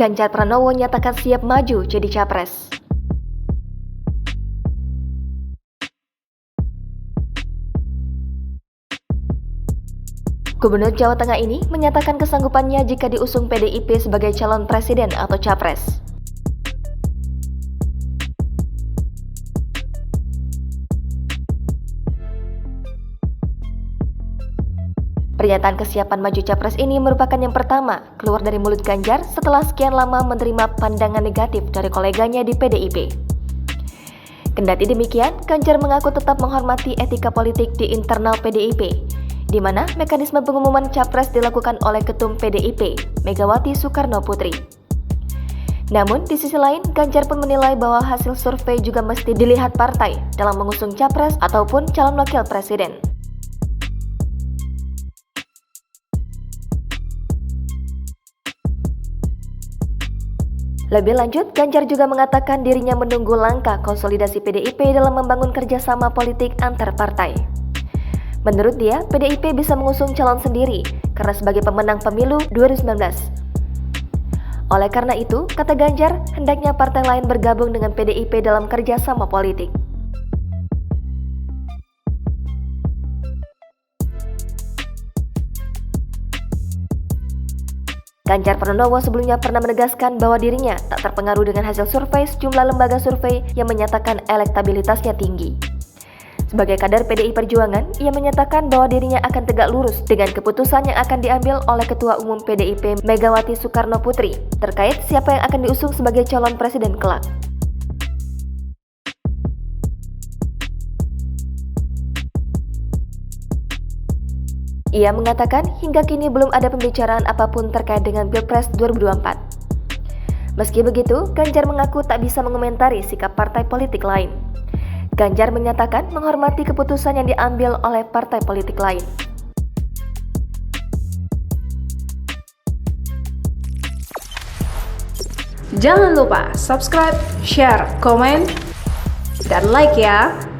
Ganjar Pranowo nyatakan siap maju jadi capres. Gubernur Jawa Tengah ini menyatakan kesanggupannya jika diusung PDIP sebagai calon presiden atau capres. Pernyataan kesiapan maju capres ini merupakan yang pertama keluar dari mulut Ganjar setelah sekian lama menerima pandangan negatif dari koleganya di PDIP. Kendati demikian, Ganjar mengaku tetap menghormati etika politik di internal PDIP, di mana mekanisme pengumuman capres dilakukan oleh Ketum PDIP, Megawati Soekarno Putri. Namun, di sisi lain, Ganjar pun menilai bahwa hasil survei juga mesti dilihat partai dalam mengusung capres ataupun calon wakil presiden. Lebih lanjut, Ganjar juga mengatakan dirinya menunggu langkah konsolidasi PDIP dalam membangun kerjasama politik antar partai. Menurut dia, PDIP bisa mengusung calon sendiri karena sebagai pemenang pemilu 2019. Oleh karena itu, kata Ganjar, hendaknya partai lain bergabung dengan PDIP dalam kerjasama politik. Ganjar Pranowo sebelumnya pernah menegaskan bahwa dirinya tak terpengaruh dengan hasil survei sejumlah lembaga survei yang menyatakan elektabilitasnya tinggi. Sebagai kader PDI Perjuangan, ia menyatakan bahwa dirinya akan tegak lurus dengan keputusan yang akan diambil oleh Ketua Umum PDIP Megawati Soekarno Putri terkait siapa yang akan diusung sebagai calon presiden kelak. Ia mengatakan hingga kini belum ada pembicaraan apapun terkait dengan Pilpres 2024. Meski begitu, Ganjar mengaku tak bisa mengomentari sikap partai politik lain. Ganjar menyatakan menghormati keputusan yang diambil oleh partai politik lain. Jangan lupa subscribe, share, komen, dan like ya!